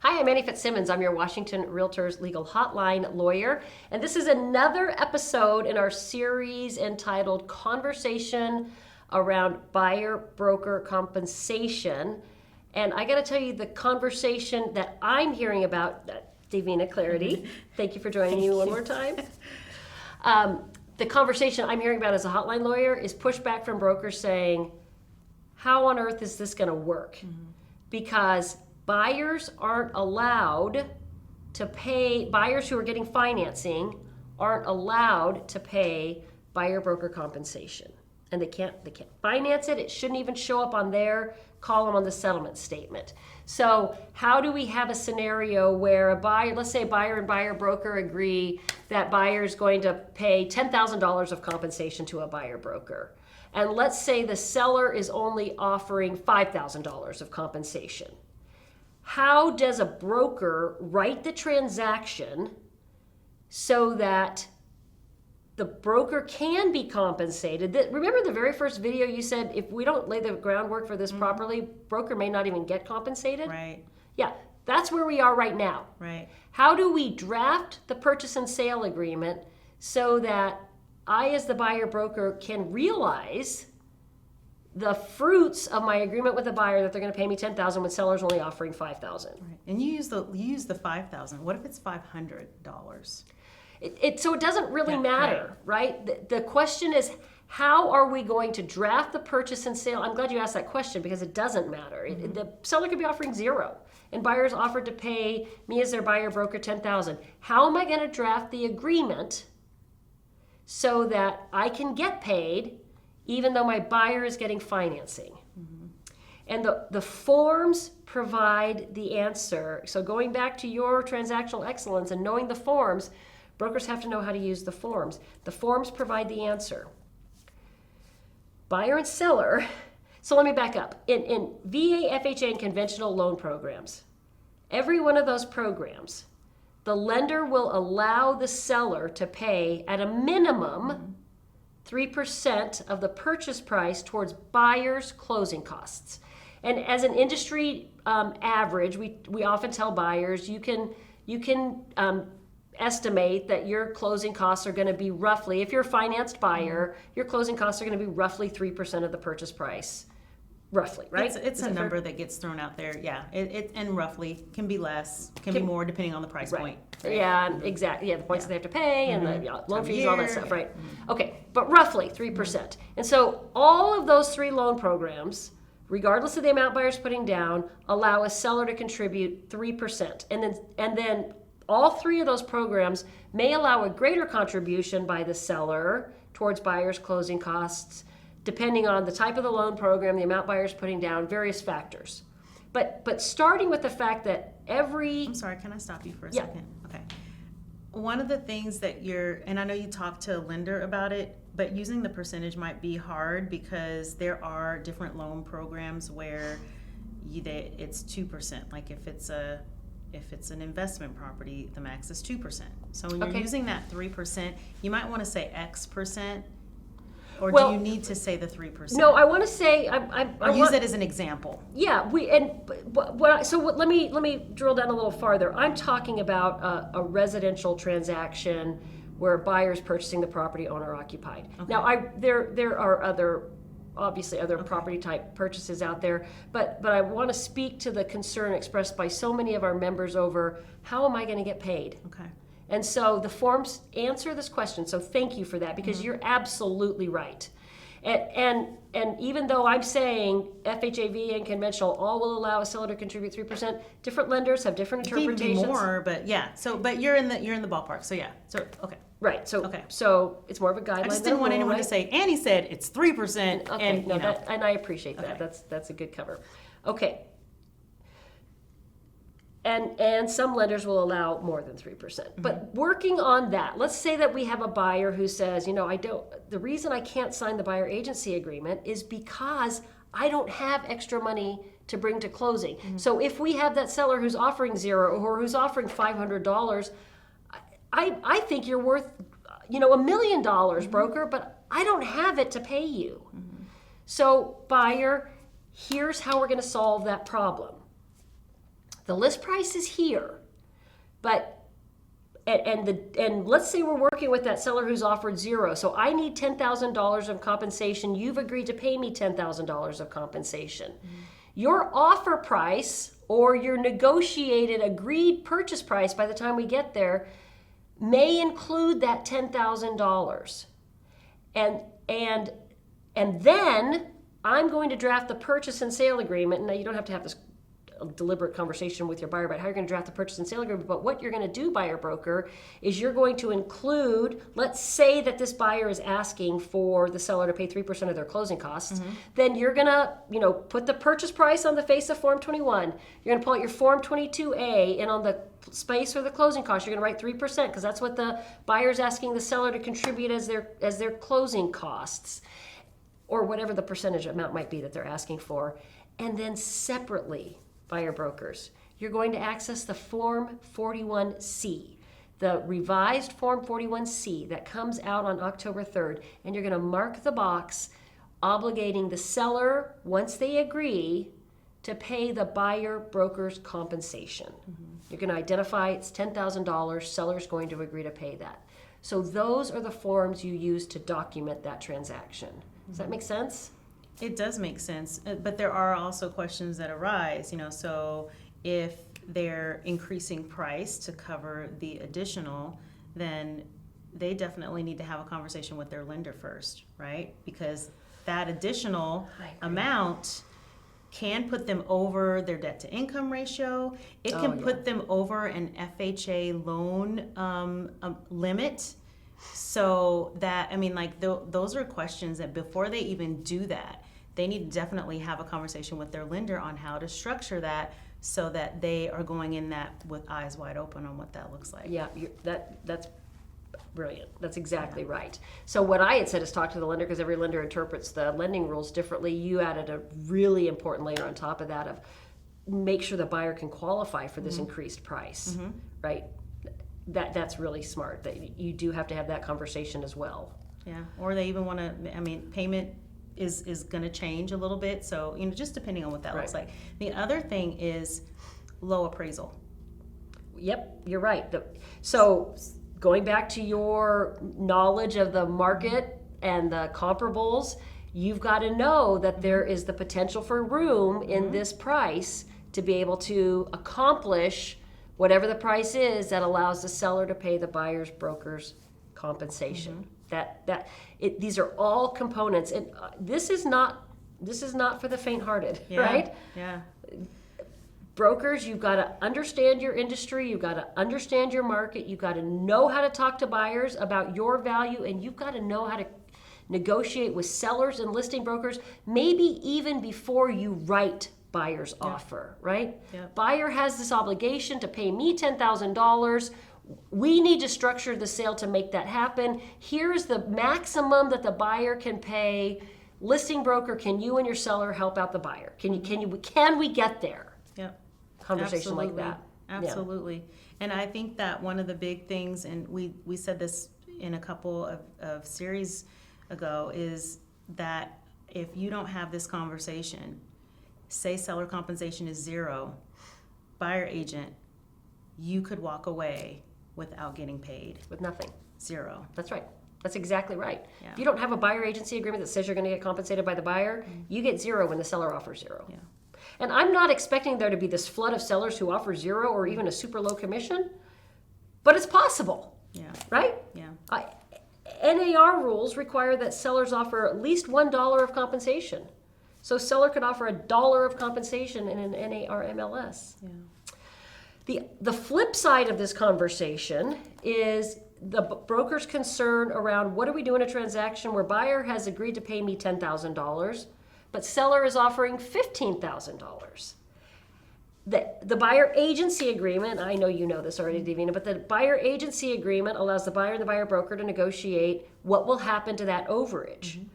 Hi, I'm Annie Fitzimmons. I'm your Washington REALTORS legal hotline lawyer. And this is another episode in our series entitled Conversation Around Buyer-Broker Compensation. And I got to tell you, the conversation that I'm hearing about, Davina Clardy, thank you for joining me one more time. The conversation I'm hearing about as a hotline lawyer is pushback from brokers saying, how on earth is this going to work? Because buyers aren't allowed to pay, buyers who are getting financing aren't allowed to pay buyer broker compensation. And they can't finance it. It shouldn't even show up on their column on the settlement statement. So how do we have a scenario where a buyer, let's say buyer and buyer broker agree that buyer is going to pay $10,000 of compensation to a buyer broker. And let's say the seller is only offering $5,000 of compensation. How does a broker write the transaction so that the broker can be compensated? Remember the very first video you said, if we don't lay the groundwork for this properly, broker may not even get compensated? Right. Yeah, that's where we are right now. Right. How do we draft the purchase and sale agreement so that I, as the buyer broker, can realize the fruits of my agreement with the buyer that they're going to pay me $10,000 when seller's only offering $5,000. Right. And you use the $5,000. What if it's $500? So it doesn't really matter, right? The question is, how are we going to draft the purchase and sale? I'm glad you asked that question because it doesn't matter. The seller could be offering $0, and buyer's offered to pay me as their buyer broker $10,000. How am I going to draft the agreement so that I can get paid even though my buyer is getting financing? And the forms provide the answer. So going back to your transactional excellence and knowing the forms, brokers have to know how to use the forms. The forms provide the answer. Buyer and seller, so let me back up. In VA, FHA, and conventional loan programs, every one of those programs, the lender will allow the seller to pay at a minimum 3% of the purchase price towards buyer's closing costs. And as an industry average, we often tell buyers you can estimate that your closing costs are going to be roughly, if you're a financed buyer, your closing costs are going to be roughly 3% of the purchase price. Roughly, right? It's a number that gets thrown out there. Yeah, and roughly can be less, can be more depending on the price point. Right? Yeah, exactly. Yeah, the points that they have to pay and the loan fees, all that stuff, right? Okay, but roughly 3%. And so all of those three loan programs, regardless of the amount buyer's putting down, allow a seller to contribute 3%. And then all three of those programs may allow a greater contribution by the seller towards buyer's closing costs, depending on the type of the loan program, the amount buyer's putting down, various factors. But starting with the fact that I'm sorry, can I stop you for a second? Okay. One of the things that and I know you talked to a lender about it, but using the percentage might be hard because there are different loan programs where it's 2%. Like if it's an investment property, the max is 2%. So when you're using that 3%, you might want to say X percent. Or do you need to say the 3%? No, I want to say or use it as an example. Yeah, let me drill down a little farther. I'm talking about a residential transaction where a buyer's purchasing the property, owner occupied. Okay. Now, there are obviously other property type purchases out there, but I want to speak to the concern expressed by so many of our members over how am I going to get paid? Okay. And so the forms answer this question. So thank you for that because you're absolutely right. And even though I'm saying FHA, VA, and conventional all will allow a seller to contribute 3%, different lenders have different interpretations. Even more, but yeah. So, but you're in the ballpark. So yeah. So okay. Right. So so it's more of a guideline. I just didn't want anyone to say Annie said it's 3%. Okay. And I appreciate that. Okay. That's a good cover. Okay. And some lenders will allow more than 3%. But working on that, let's say that we have a buyer who says, the reason I can't sign the buyer agency agreement is because I don't have extra money to bring to closing. So if we have that seller who's offering $0 or who's offering $500, I think you're worth, $1 million, broker, but I don't have it to pay you. So buyer, here's how we're going to solve that problem. The list price is here, but and let's say we're working with that seller who's offered zero. So I need $10,000 of compensation. You've agreed to pay me $10,000 of compensation. Your offer price or your negotiated agreed purchase price by the time we get there may include that $10,000. And then I'm going to draft the purchase and sale agreement. Now you don't have to have this deliberate conversation with your buyer about how you're going to draft the purchase and sale agreement, but what you're going to do, buyer broker, is you're going to include, let's say that this buyer is asking for the seller to pay 3% of their closing costs, then you're going to, put the purchase price on the face of Form 21. You're going to pull out your Form 22A, and on the space for the closing costs, you're going to write 3% because that's what the buyer's asking the seller to contribute as their closing costs, or whatever the percentage amount might be that they're asking for. And then separately, buyer brokers, you're going to access the Form 41C, the revised Form 41C that comes out on October 3rd, and you're going to mark the box obligating the seller, once they agree, to pay the buyer broker's compensation. You're going to identify it's $10,000, seller's going to agree to pay that. So those are the forms you use to document that transaction. Does that make sense? It does make sense, but there are also questions that arise, so if they're increasing price to cover the additional, then they definitely need to have a conversation with their lender first, right? Because that additional amount can put them over their debt to income ratio. It can put them over an FHA loan limit. So that, those are questions that before they even do that, they need to definitely have a conversation with their lender on how to structure that so that they are going in that with eyes wide open on what that looks like. Yeah, that's brilliant. That's exactly right. So what I had said is talk to the lender, because every lender interprets the lending rules differently. You added a really important layer on top of that of make sure the buyer can qualify for this increased price, right? That's really smart. That you do have to have that conversation as well. Yeah, or they even want to, payment is going to change a little bit. So, just depending on what that looks like. The other thing is low appraisal. Yep, you're right. So going back to your knowledge of the market and the comparables, you've got to know that there is the potential for room in this price to be able to accomplish whatever the price is that allows the seller to pay the buyer's broker's compensation. These are all components, and this is not for the faint-hearted, right? Yeah. Brokers, you've got to understand your industry, you've got to understand your market, you've got to know how to talk to buyers about your value, and you've got to know how to negotiate with sellers and listing brokers, maybe even before you write buyer's offer, right? Yep. Buyer has this obligation to pay me $10,000. We need to structure the sale to make that happen. Here's the maximum that the buyer can pay. Listing broker, can you and your seller help out the buyer? Can we get there? Yep. Conversation like that. Absolutely. Yeah. And I think that one of the big things, and we said this in a couple of series ago, is that if you don't have this conversation, say seller compensation is zero, buyer agent, you could walk away without getting paid. With nothing. Zero. That's right. That's exactly right. Yeah. If you don't have a buyer agency agreement that says you're going to get compensated by the buyer, you get zero when the seller offers zero. Yeah. And I'm not expecting there to be this flood of sellers who offer zero or even a super low commission, but it's possible. Yeah. Right? Yeah. NAR rules require that sellers offer at least $1 of compensation. So seller could offer $1 of compensation in an NAR MLS. Yeah. The flip side of this conversation is the broker's concern around what do we do in a transaction where buyer has agreed to pay me $10,000, but seller is offering $15,000. The buyer agency agreement, I know you know this already, Davina, but the buyer agency agreement allows the buyer and the buyer broker to negotiate what will happen to that overage.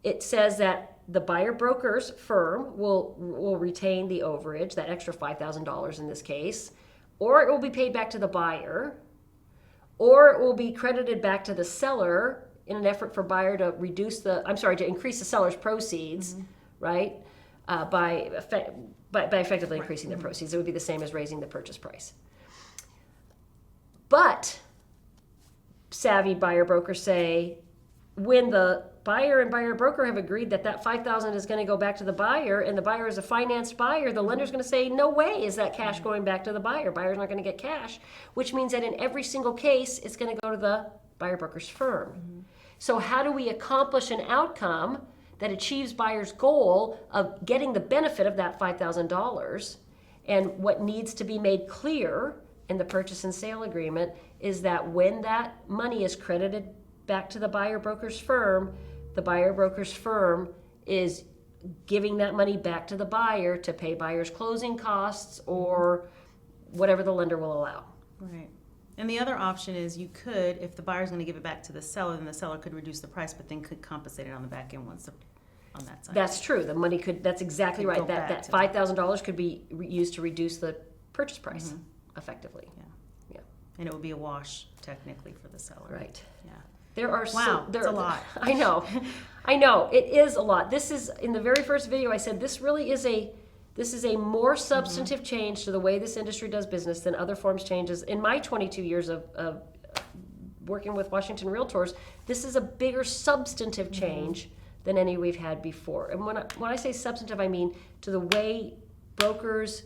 It says that the buyer broker's firm will retain the overage, that extra $5,000 in this case, or it will be paid back to the buyer, or it will be credited back to the seller in an effort for buyer to increase the seller's proceeds, right? by effectively increasing their proceeds. It would be the same as raising the purchase price. But savvy buyer brokers say when the buyer and buyer broker have agreed that $5,000 is going to go back to the buyer, and the buyer is a financed buyer, the lender's going to say, no way is that cash going back to the buyer. Buyer's not going to get cash, which means that in every single case, it's going to go to the buyer broker's firm. So how do we accomplish an outcome that achieves buyer's goal of getting the benefit of that $5,000? And what needs to be made clear in the purchase and sale agreement is that when that money is credited back to the buyer broker's firm, the buyer broker's firm is giving that money back to the buyer to pay buyer's closing costs or whatever the lender will allow. Right. And the other option is you could, if the buyer's going to give it back to the seller, then the seller could reduce the price, but then could compensate it on the back end once on that side. That's true. The money could, that's exactly right. That $5,000 could be used to reduce the purchase price effectively. Yeah. And it would be a wash technically for the seller. Right. Yeah. There are it's a lot. I know. It is a lot. This is, in the very first video I said, this is a more substantive change to the way this industry does business than other forms changes. In my 22 years of working with Washington Realtors, this is a bigger substantive change than any we've had before. And when I say substantive, I mean to the way brokers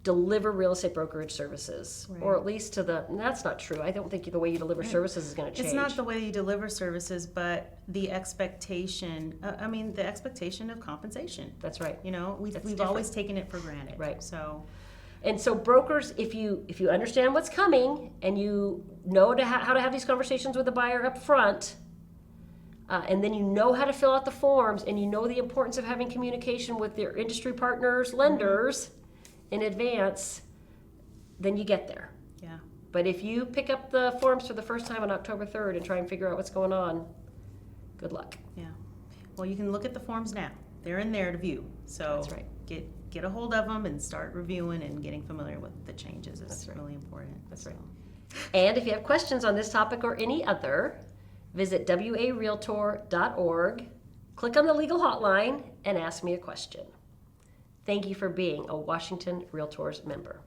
deliver real estate brokerage services, or at least to the, and that's not true. I don't think the way you deliver services is going to change. It's not the way you deliver services, but the expectation, the expectation of compensation. That's right. You know, we've always taken it for granted. Right. So brokers, if you understand what's coming and you know how to have these conversations with the buyer up front, and then you know how to fill out the forms, and you know the importance of having communication with their industry partners, lenders, in advance, then you get there. Yeah. But if you pick up the forms for the first time on October 3rd and try and figure out what's going on, good luck. Yeah. Well, you can look at the forms now. They're in there to view. So that's right. Get a hold of them and start reviewing and getting familiar with the changes. It's really important. That's right. And if you have questions on this topic or any other, visit warealtor.org, click on the legal hotline, and ask me a question. Thank you for being a Washington Realtors member.